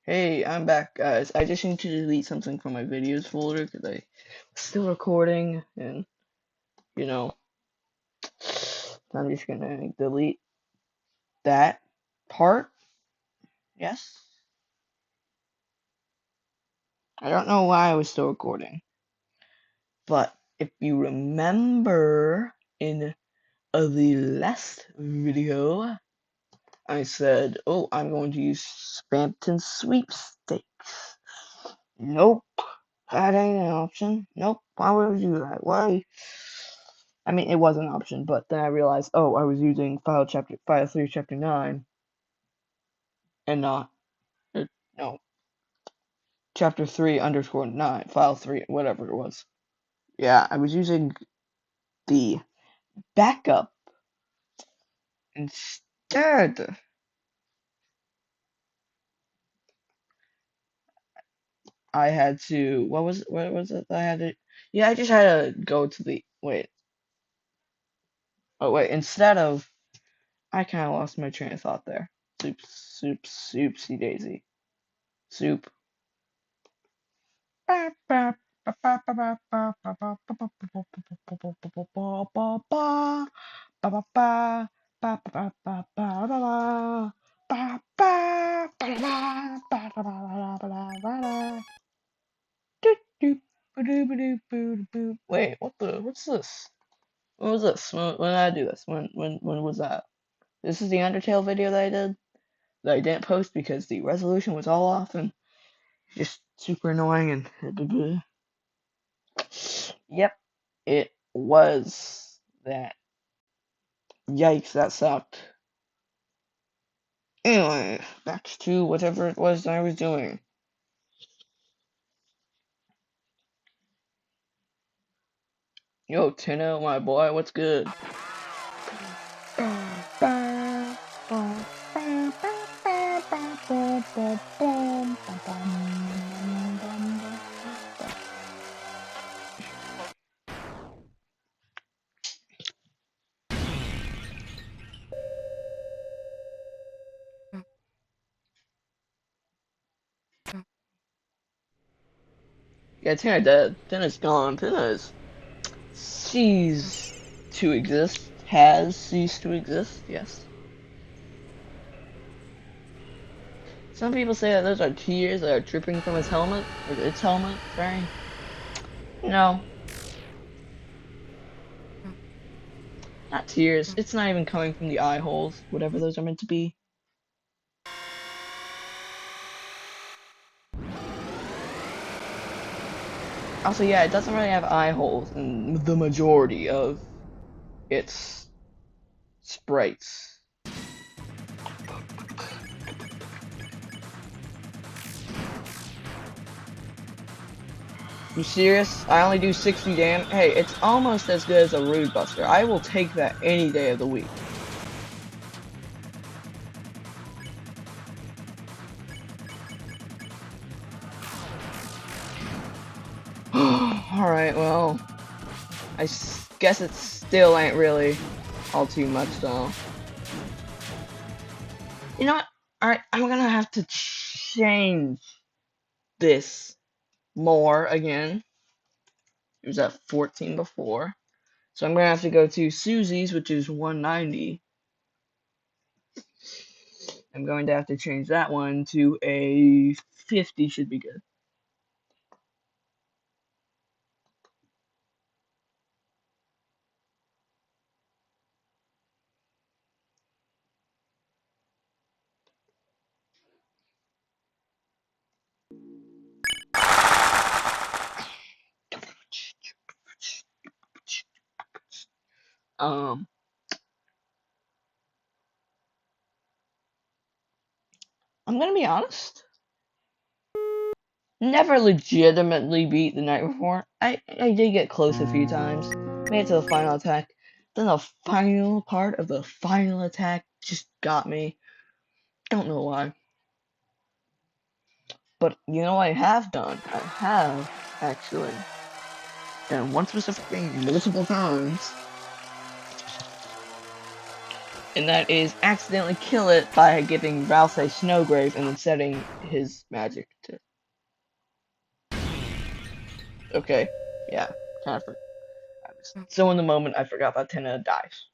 Hey, I'm back, guys. I just need to delete something from my videos folder because I was still recording, and you know, I'm just gonna delete that part. Yes, I don't know why I was still recording, but if you remember in the last video, I said, "Oh, I'm going to use Spamton sweepstakes." Nope, that ain't an option. Nope, why would I do that? Why? I mean, it was an option, but then I realized, oh, I was using file 3 chapter 9 and not, er, no, chapter 3 underscore 9, file 3, whatever it was. Yeah, I was using the backup instead. I had to, what was it? I had to, yeah, I just had to go to the, instead of, I kind of lost my train of thought there. Soupsy daisy. Soup. Wait, what's this? When was this? When did I do this? When was that? This is the Undertale video that I did that I didn't post because the resolution was all off and just super annoying and yep, it was that. Yikes, that sucked. Anyway, back to whatever it was I was doing. Yo, Tino, my boy, what's good? Yeah, Tina dead. Tina's gone. Tina's ceased to exist. Has ceased to exist, yes. Some people say that those are tears that are dripping from his helmet, or its helmet, sorry. No, not tears. It's not even coming from the eye holes, whatever those are meant to be. Also, yeah, it doesn't really have eye holes in the majority of its sprites. You serious? I only do 60 damage? Hey, it's almost as good as a Rude Buster. I will take that any day of the week. Alright, well, guess it still ain't really all too much, though. You know what? Alright, I'm gonna have to change this more again. It was at 14 before. So I'm gonna have to go to Susie's, which is 190. I'm going to have to change that one to a 50 should be good. Um, I'm gonna be honest. Never legitimately beat the night before. I did get close a few times. Made it to the final attack. Then the final part of the final attack just got me. Don't know why. But you know what I have done? I have actually done one specific thing multiple times. And that is accidentally kill it by giving Ralph a Snowgrave and then setting his magic to. Okay, yeah, kind of. I was so in the moment I forgot about 10 of the dice.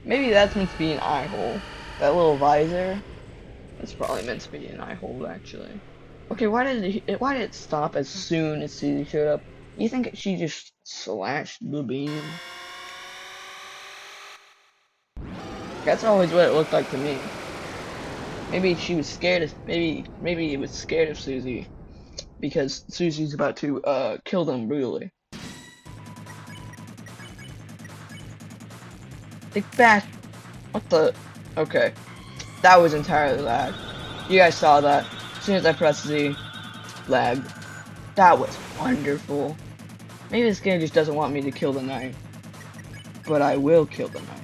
Maybe that's meant to be an eye hole. That little visor. That's probably meant to be an eye hole, actually. Okay, why did it stop as soon as Susie showed up? You think she just slashed the beam? That's always what it looked like to me. Maybe she was scared of maybe it was scared of Susie because Susie's about to kill them brutally. They bash. What the? Okay, that was entirely lag. You guys saw that. As soon as I pressed Z, lag. That was wonderful. Maybe this game just doesn't want me to kill the knight, but I will kill the knight.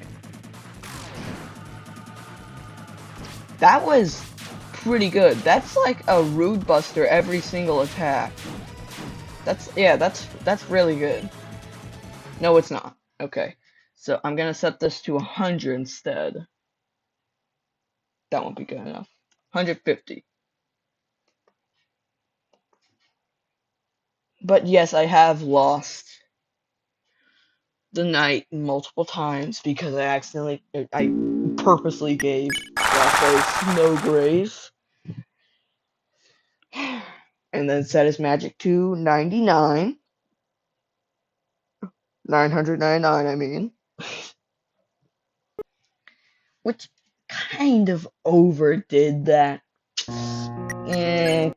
That was pretty good. That's like a Rude Buster every single attack. That's really good. No, it's not. Okay. So I'm gonna set this to 100 instead. That won't be good enough. 150. But yes, I have lost the knight multiple times because I purposely gave Ralph Snowgrave and then set his magic to 99. 999, I mean. Which kind of overdid that.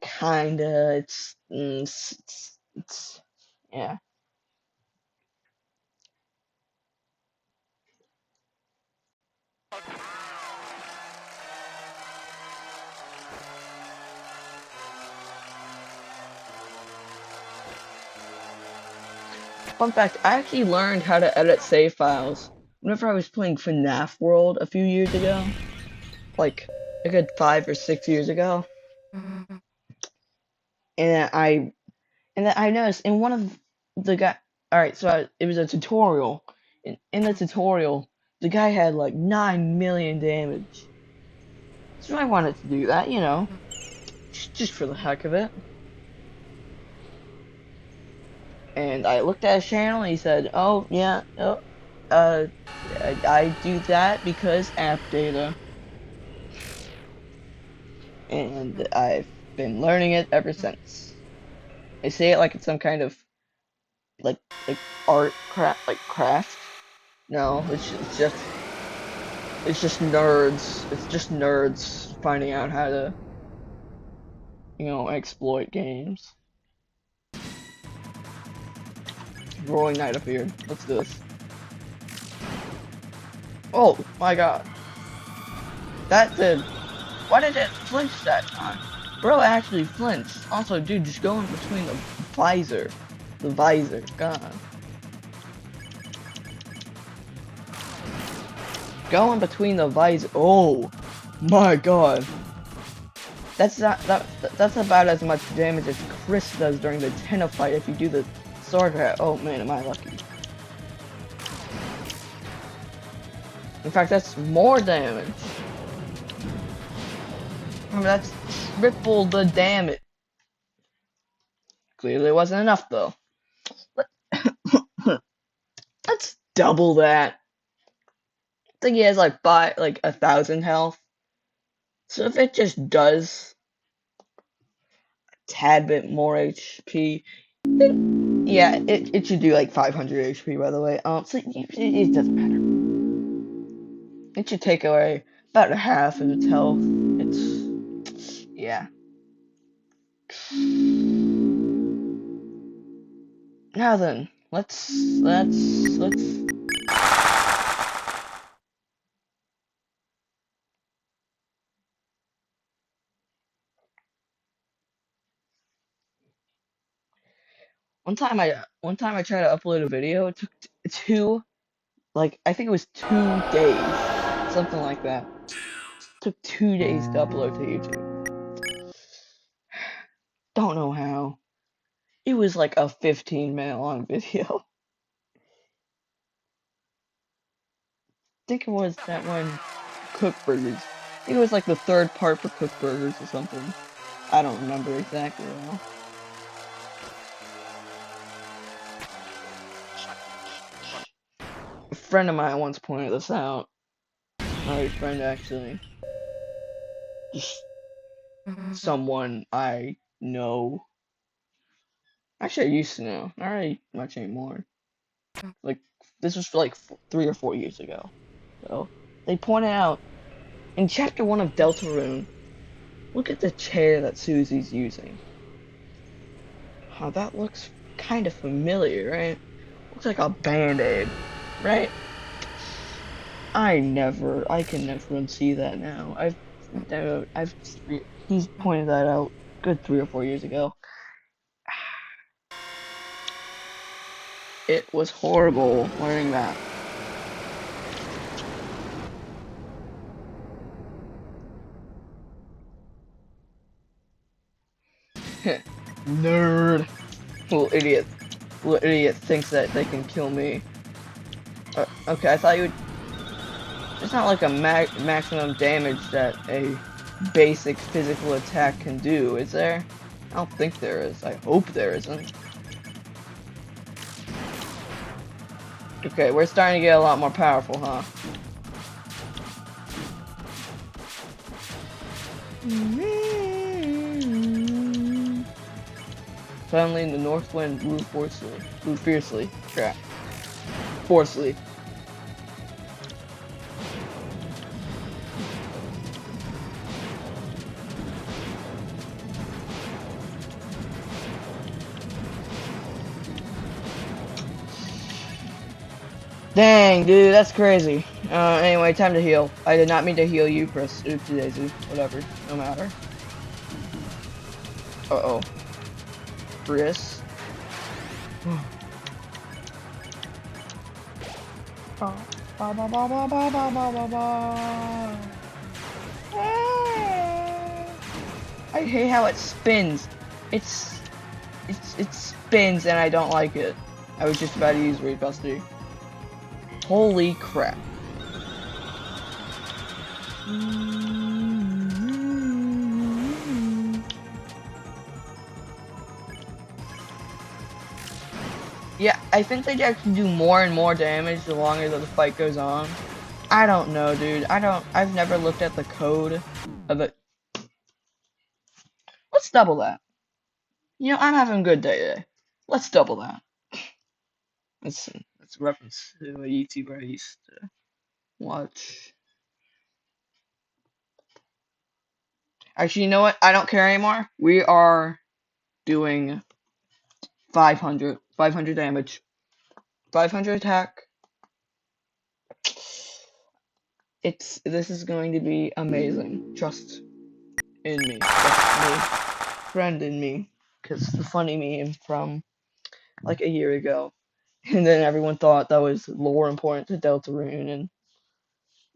Kinda. It's yeah. Fun fact, I actually learned how to edit save files whenever I was playing FNAF World a few years ago. Like a good 5 or 6 years ago. And I noticed in one of the guy. Alright, so it was a tutorial. In the tutorial, the guy had like 9 million damage. So I wanted to do that, you know. Just for the heck of it. And I looked at his channel and he said, oh, yeah, oh, I do that because app data. And I've been learning it ever since. They say it like it's some kind of like art craft, like craft. No, it's just nerds. It's just nerds finding out how to, exploit games. Roaring Knight appeared. Let's do this. Oh my god. That did. Why did it flinch that time? Bro actually flinched. Also, dude, just go in between the visor. The visor. God. Go in between the visor. Oh my god. That's about as much damage as Chris does during the Tenna fight if you do the sword hat. Oh man, am I lucky. In fact, that's more damage. I mean, that's triple the damage. Clearly it wasn't enough though. Let's double that. I think he has like 1,000 health. So if it just does a tad bit more HP, then yeah, it should do like 500 HP by the way. So it doesn't matter. It should take away about a half of its health. It's yeah. Now then, let's. One time I tried to upload a video. It took I think it was 2 days. something like that. Took 2 days to upload to YouTube. Don't know how. It was like a 15-minute long video. I think it was that one Cook Burgers. I think it was like the third part for Cook Burgers or something. I don't remember exactly now. A friend of mine once pointed this out. My friend actually. Just someone I know. Actually, I used to know. Not really much anymore. Like, this was like 3 or 4 years ago. So, they pointed out in chapter 1 of Deltarune, look at the chair that Susie's using. How that looks kind of familiar, right? Looks like a band-aid, right? I can never unsee that now. He's pointed that out good 3 or 4 years ago. It was horrible learning that. Nerd. Little idiot. Little idiot thinks that they can kill me. Okay, I thought you would. There's not like a maximum damage that a basic physical attack can do, is there? I don't think there is. I hope there isn't. Okay, we're starting to get a lot more powerful, huh? Suddenly, the north wind blew fiercely. Crap. Forcefully. Dang, dude, that's crazy. Anyway, time to heal. I did not mean to heal you, Chris. Oopsie daisy. Whatever. No matter. Uh-oh. Chris. I hate how it spins. It spins and I don't like it. I was just about to use Raid Buster. Holy crap. Yeah, I think they actually do more and more damage the longer that the fight goes on. I don't know, dude. I've never looked at the code of it. Let's double that. You know, I'm having a good day today. Let's double that. That's a reference to a YouTuber I used to watch. Actually, you know what? I don't care anymore. We are doing 500 damage. 500 attack. This is going to be amazing. Trust in me. Trust me. Friend in me. Because the funny meme from like a year ago. And then everyone thought that was lore important to Deltarune and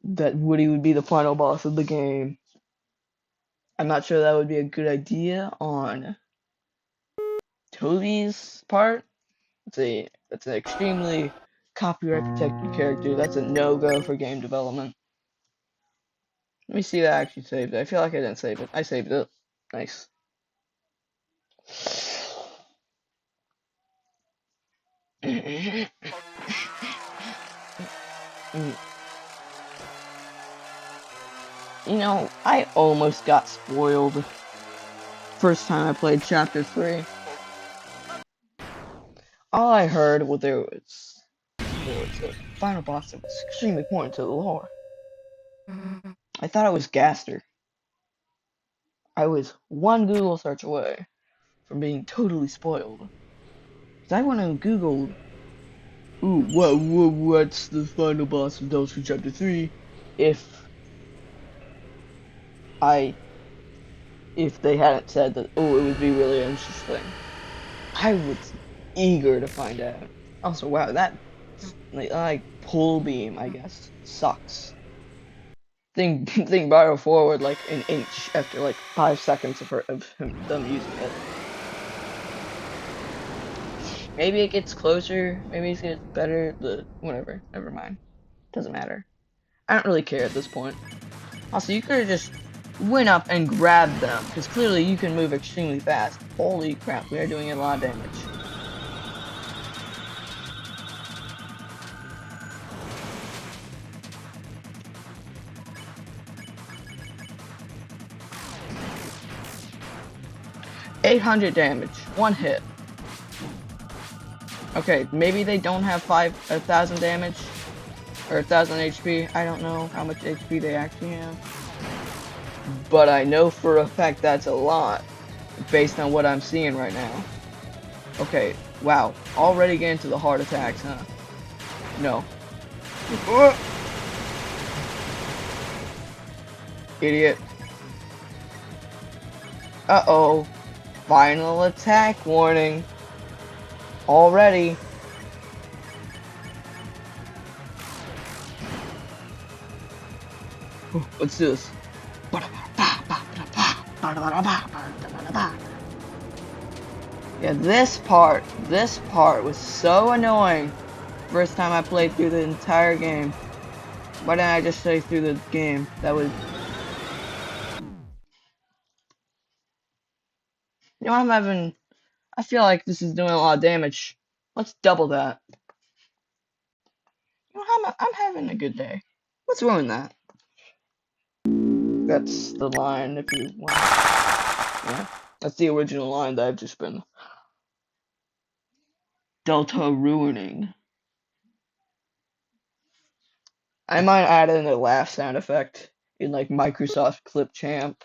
that Woody would be the final boss of the game. I'm not sure that would be a good idea on Toby's part. That's an extremely copyright protected character. That's a no-go for game development. Let me see if I actually saved it. I feel like I didn't save it. I saved it. Nice. You know, I almost got spoiled first time I played Chapter 3. All I heard was there was a final boss that was extremely important to the lore. I thought it was Gaster. I was one Google search away from being totally spoiled. Cause I went and Googled, ooh, what's the final boss of Deltarune Chapter 3? If they hadn't said that, oh, it would be really interesting. I was eager to find out. Also, wow, that like pull beam, I guess, sucks. thing barrel forward like an inch after like 5 seconds of them using it. Maybe it gets closer, maybe it gets better, whatever, never mind. Doesn't matter. I don't really care at this point. Also, you could have just went up and grabbed them, because clearly you can move extremely fast. Holy crap, we are doing a lot of damage. $800 damage, one hit. Okay, maybe they don't have 1,000 damage, or 1,000 HP. I don't know how much HP they actually have. But I know for a fact that's a lot, based on what I'm seeing right now. Okay, wow, already getting to the heart attacks, huh? No. Idiot. Uh-oh. Final attack warning. Already. Let's do this. Yeah, this part was so annoying. First time I played through the entire game. Why didn't I just say through the game? That would... You know, I feel like this is doing a lot of damage. Let's double that. You know, I'm having a good day. Let's ruin that. That's the line if you want. Yeah, that's the original line that I've just been Deltaruning. I might add in a laugh sound effect in like Microsoft Clipchamp.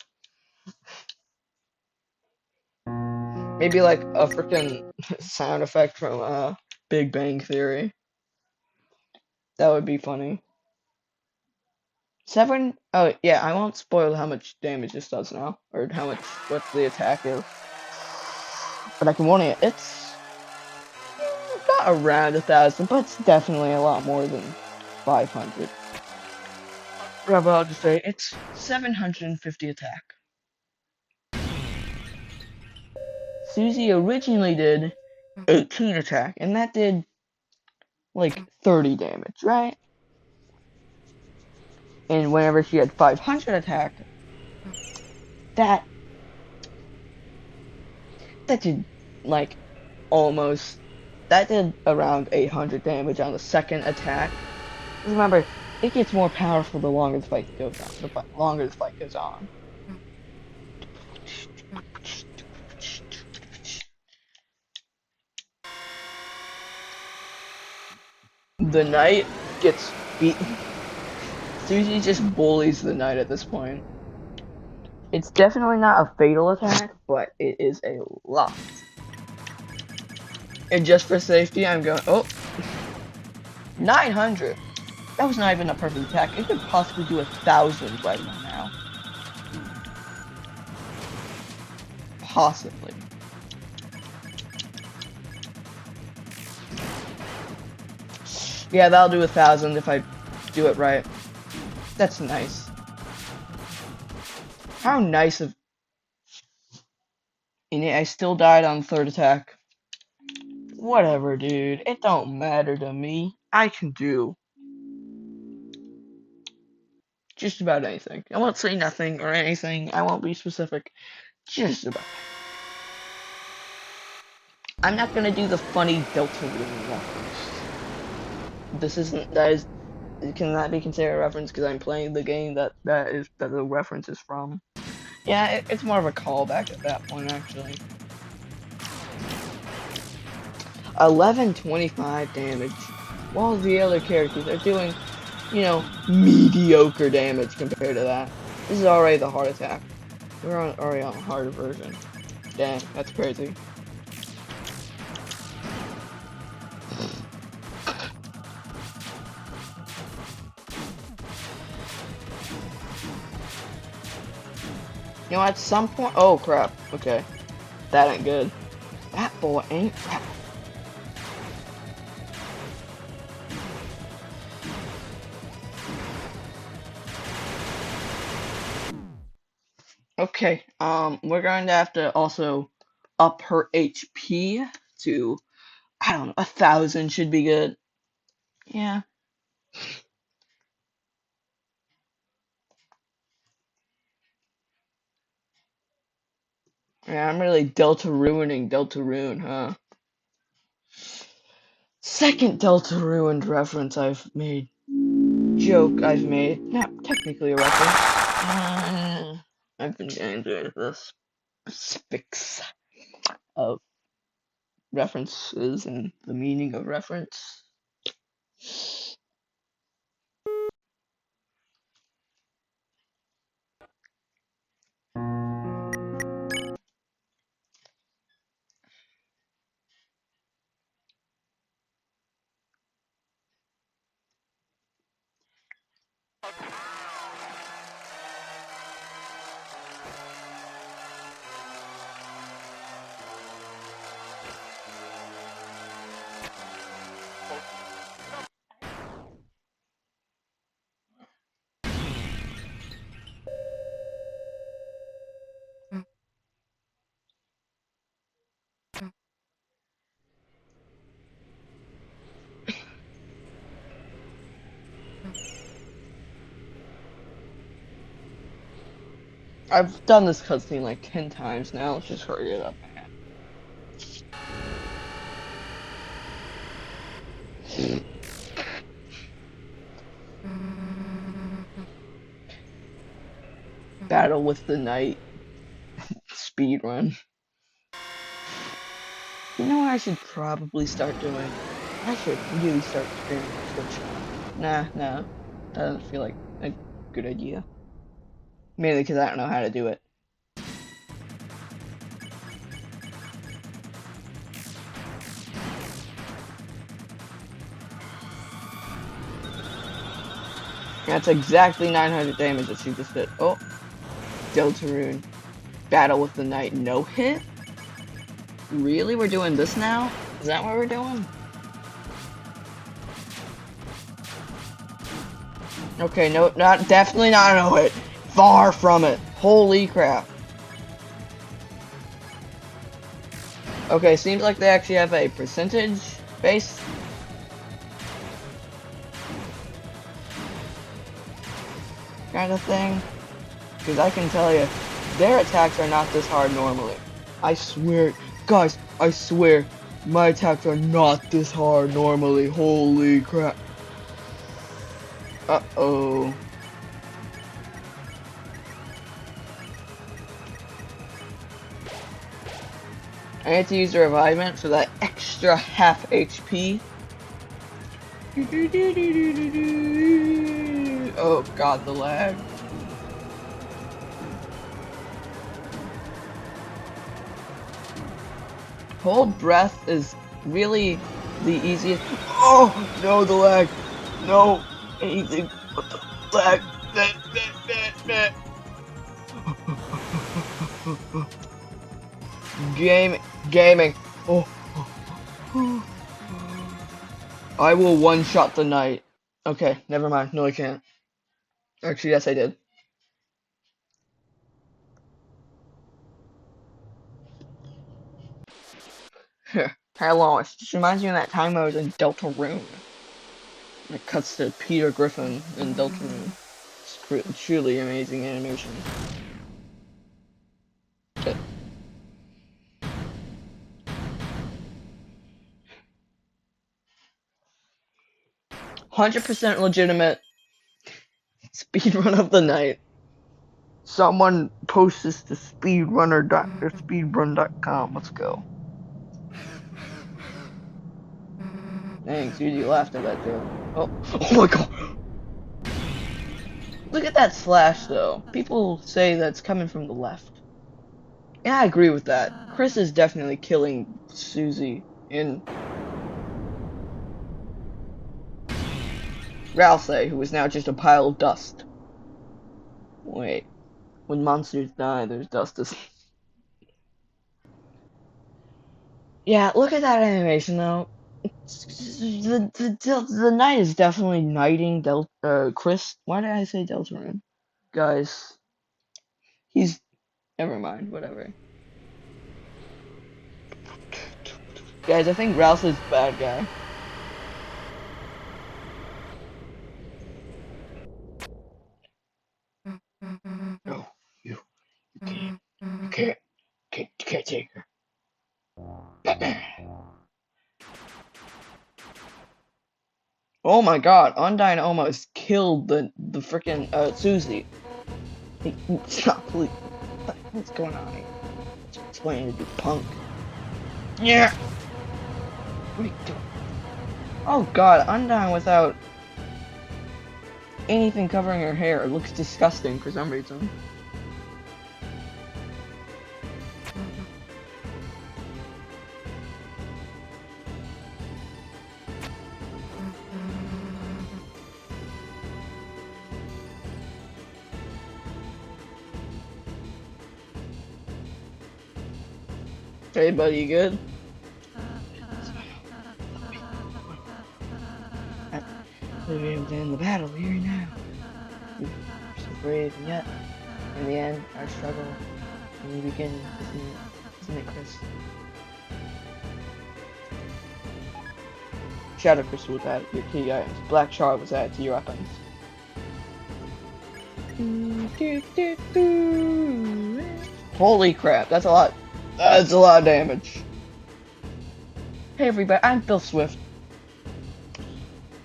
Maybe like a freaking sound effect from Big Bang Theory. That would be funny. Oh yeah, I won't spoil how much damage this does now, or what the attack is. But I can warn you, it's not around 1,000, but it's definitely a lot more than 500. Rather, I'll just say it's 750 attack. Susie originally did 18 attack, and that did like 30 damage, right? And whenever she had 500 attack, that did like that did around 800 damage on the second attack. Remember, it gets more powerful the longer the fight goes on. The longer the fight goes on. The knight gets beaten. Susie just bullies the knight at this point. It's definitely not a fatal attack, but it is a lot. And just for safety, I'm going... Oh! 900! That was not even a perfect attack. It could possibly do 1,000 right now. Possibly. Yeah, that'll do 1,000 if I do it right. That's nice. How nice of... And I still died on the third attack. Whatever, dude. It don't matter to me. I can do just about anything. I won't say nothing or anything. I won't be specific. Just about. I'm not gonna do the funny Deltarune reference. Cannot be considered a reference because I'm playing the game that the reference is from. Yeah, it's more of a callback at that point, actually. 1125 damage, while the other characters are doing, you know, mediocre damage compared to that. This is already the heart attack. We're already on the harder version. Dang, that's crazy. You know, at some point... Oh, crap. Okay. That ain't good. That boy ain't... Okay, we're going to have to also up her HP to, I don't know, 1,000 should be good. Yeah. Yeah, I'm really Deltaruining Deltarune, huh? Second Deltarune reference I've made. Joke I've made. Not technically a reference. I've been getting into the specifics of references and the meaning of reference. I've done this cutscene like 10 times now. Let's just hurry it up. Battle with the Night speed run. You know what I should probably start doing? I should really start streaming on Twitch now. Nah, that doesn't feel like a good idea. Mainly because I don't know how to do it. That's exactly 900 damage that she just did. Oh, Deltarune. Battle with the Night no hit? Really? We're doing this now? Is that what we're doing? Okay, no, definitely not a no hit. Far from it. Holy crap. Okay, seems like they actually have a percentage base. Kind of thing. Because I can tell you, their attacks are not this hard normally. I swear, guys, I swear, my attacks are not this hard normally. Holy crap. Uh-oh. I had to use the revivement for that extra half HP. Oh god, the lag. Hold breath is really the easiest. Oh no, the lag. No, anything but the lag. Gaming. Oh. I will one-shot the Knight. Okay, never mind. No, I can't. Actually, yes, I did. Hello, it just reminds me of that time I was in Deltarune. It cuts to Peter Griffin in Deltarune. It's truly amazing animation. 100% legitimate speedrun of the night. Someone post this to speedrun.com. Let's go. Thanks, you laughed at that joke. Oh my god! Look at that slash, though. People say that's coming from the left. Yeah, I agree with that. Chris is definitely killing Susie in Ralsei, who is now just a pile of dust. Wait. When monsters die, there's dust. Yeah, look at that animation, though. The knight is definitely knighting Chris. Why did I say Deltarune? Guys, he's Never mind, whatever. Guys, I think Rouse is the bad guy. No, you can't take her. Batman. Oh my god, Undyne almost killed the freaking Susie. Hey, stop, please. What's going on here? What's planning to do, punk? Yeah. What are you doing? Oh god, Undyne without anything covering her hair looks disgusting for some reason. Hey buddy, you good? We're able to end the battle here now. You're so brave, and yet, in the end, our struggle only begins, isn't it, Chris? Shadow Crystal was added to your key items. Black Shard was added to your weapons. Holy crap, that's a lot. That's a lot of damage. Hey everybody, I'm Bill Swift.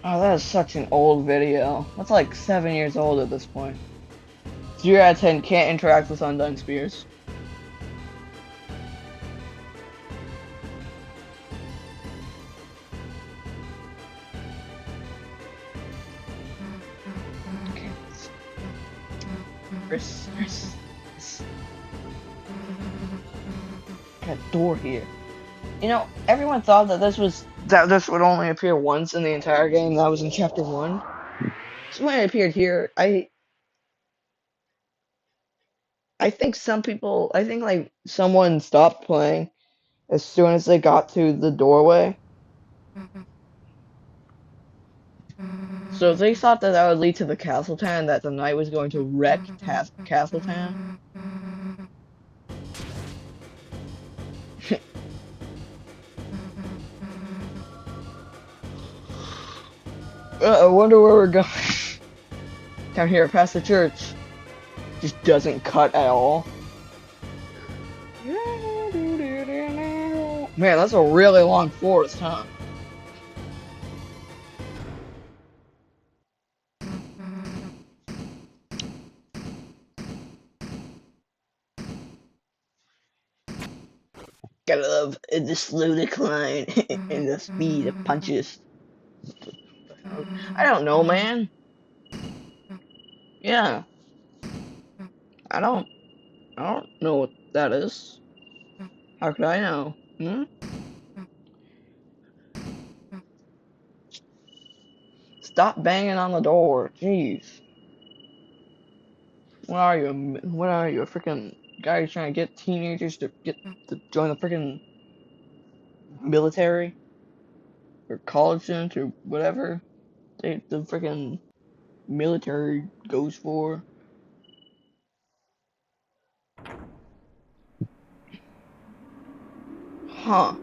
Oh, that is such an old video. That's like 7 years old at this point. 0 out of 10 can't interact with Undyne Spears. Okay. Chris. Got a door here. You know, everyone thought that this would only appear once in the entire game. That was in chapter 1. So when it appeared here, I think like someone stopped playing as soon as they got to the doorway. So they thought that that would lead to the Castle Town, that the knight was going to wreck Castle Town. I wonder where we're going. Down here, past the church. Just doesn't cut at all. Man, that's a really long forest, huh? Gotta love the slow decline and the speed of punches. I don't know, man. Yeah. I don't know what that is. How could I know? Stop banging on the door. Jeez. What are you? What are you? A freaking guy who's trying to get teenagers to join the freaking military or college students or whatever the freaking military goes for. Huh.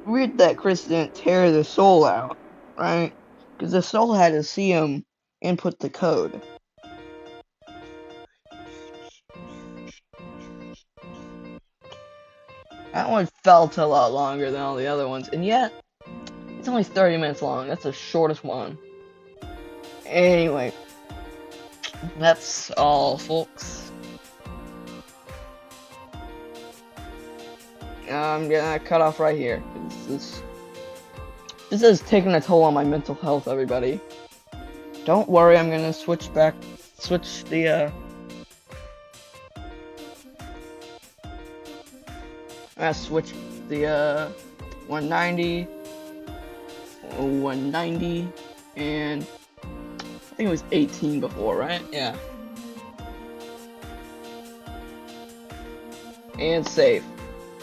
Weird that Chris didn't tear the soul out, right? Because the soul had to see him input the code. That one felt a lot longer than all the other ones, and yet, it's only 30 minutes long. That's the shortest one. Anyway, that's all, folks. I'm gonna cut off right here. This is taking a toll on my mental health, everybody. Don't worry, I'm gonna switch the 190, 190, and I think it was 18 before, right? Yeah. And save.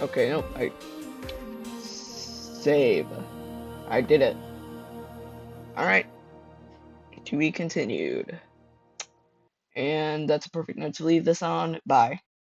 Okay, nope, save. I did it. Alright. To be continued. And that's a perfect note to leave this on. Bye.